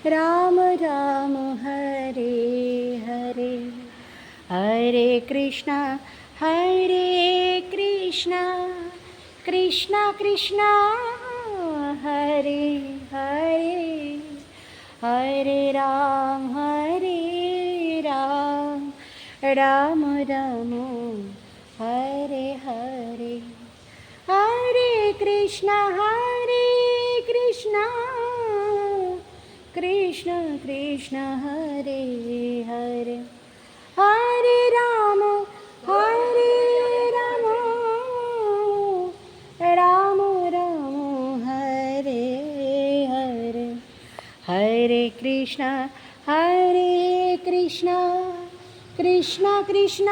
राम राम हरे हरे, हरे कृष्णा कृष्णा कृष्णा हरे हरे, हरे राम राम राम हरे हरे, हरे कृष्णा कृष्ण कृष्ण हरे हरे, हरे राम राम राम हरे हरे, हरे कृष्णा कृष्ण कृष्ण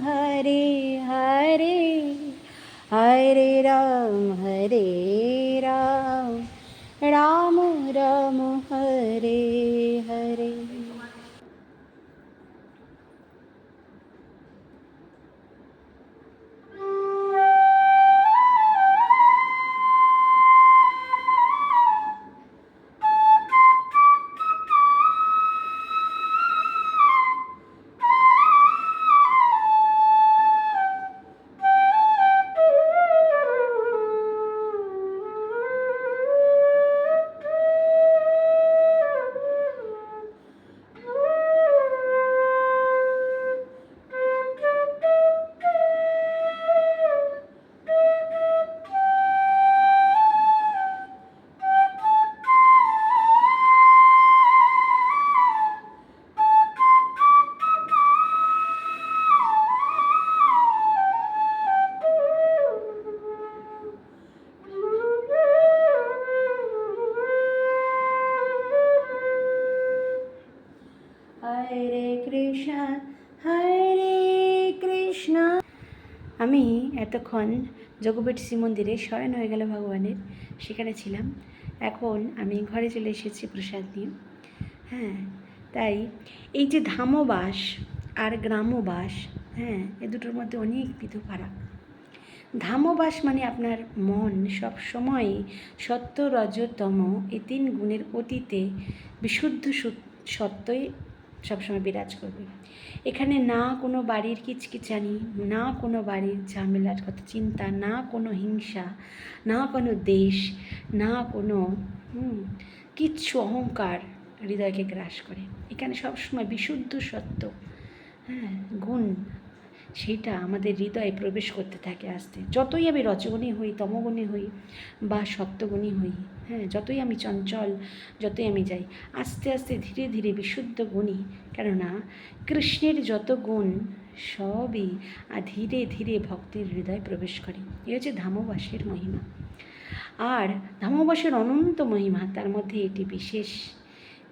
हरे हरे, हरे राम राम राम हरे हरे। হরে কৃষ্ণ। আমি এতক্ষণ যোগপীঠ শ্রী মন্দিরে শয়ন হয়ে গেল ভগবানের, সেখানে ছিলাম। এখন আমি ঘরে চলে এসেছি প্রসাদ নিয়ে। হ্যাঁ, তাই এই যে ধামবাস আর গ্রামবাস, হ্যাঁ, এ দুটোর মধ্যে অনেক ফারাক। ধামবাস মানে আপনার মন সব সময় সত্য রজতম এই 3 গুণের অতীতে বিশুদ্ধ সত্যই সবসময় বিরাজ করবে। এখানে না কোনো বাড়ির কিচকিচানি, না কোনো বাড়ির ঝামেলার কথা চিন্তা, না কোনো হিংসা, না কোনো দেশ, না কোনো কিচ্ছু অহংকার হৃদয়কে গ্রাস করে। এখানে সবসময় বিশুদ্ধ সত্য, হ্যাঁ, গুণ, সেইটা আমাদের হৃদয়ে প্রবেশ করতে থাকে আস্তে। যতই আমি রজগুণী হই, তমগুণী হই বা সত্যগুণী হই, হ্যাঁ, যতই আমি চঞ্চল, যতই আমি যাই, আস্তে আস্তে ধীরে ধীরে বিশুদ্ধ গুণী। কেননা কৃষ্ণের যত গুণ সবই ধীরে ধীরে ভক্তের হৃদয়ে প্রবেশ করে। এ হচ্ছে ধামবাসের মহিমা। আর ধামবাসের অনন্ত মহিমা, তার মধ্যে এটি বিশেষ।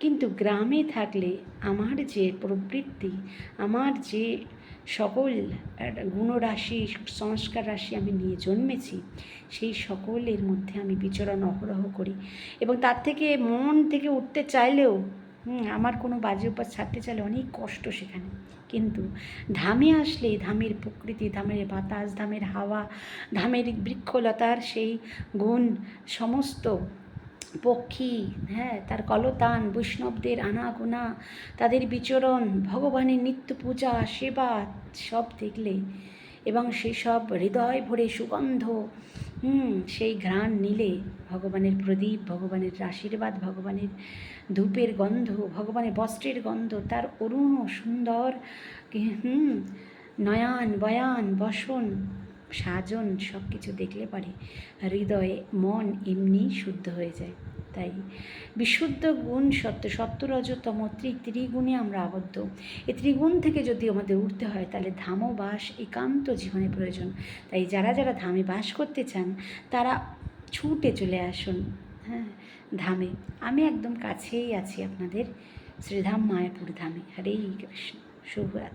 কিন্তু গ্রামে থাকলে আমার যে প্রবৃত্তি, আমার যে সকল গুণরাশি, সংস্কার রাশি আমি নিয়ে জন্মেছি, সেই সকলের মধ্যে আমি বিচরণ অহরহ করি। এবং তার থেকে মন থেকে উঠতে চাইলেও, আমার কোনো বাজে উপাস ছাড়তে চাইলে অনেক কষ্ট সেখানে। কিন্তু ধামে আসলে ধামের প্রকৃতি, ধামের বাতাস, ধামের হাওয়া, ধামের বৃক্ষলতার সেই গুণ, সমস্ত পক্ষী, হ্যাঁ, তার কলতান, বৈষ্ণবদের আনাগোনা, তাদের বিচরণ, ভগবানের নিত্য পূজা সেবা সব দেখলে, এবং সেই সব হৃদয় ভরে সুগন্ধ, সেই ঘ্রাণ নিলে, ভগবানের প্রদীপ, ভগবানের আশীর্বাদ, ভগবানের ধূপের গন্ধ, ভগবানের বস্ত্রের গন্ধ, তার অরুণ সুন্দর নয়ান বয়ান বসন সাজন সব কিছু দেখলে পারে হৃদয়ে মন এমনি শুদ্ধ হয়ে যায়। তাই বিশুদ্ধ গুণ সত্য রজতম ত্রিগুণে আমরা আবদ্ধ। এই ত্রিগুণ থেকে যদি আমাদের উঠতে হয়, তাহলে ধামবাস একান্ত জীবনে প্রয়োজন। তাই যারা যারা ধামে বাস করতে চান, তারা ছুটে চলে আসুন, হ্যাঁ, ধামে। আমি একদম কাছেই আছি আপনাদের, শ্রীধাম মায়াপুর ধামে। হরে কৃষ্ণ, শুভরাত্রি।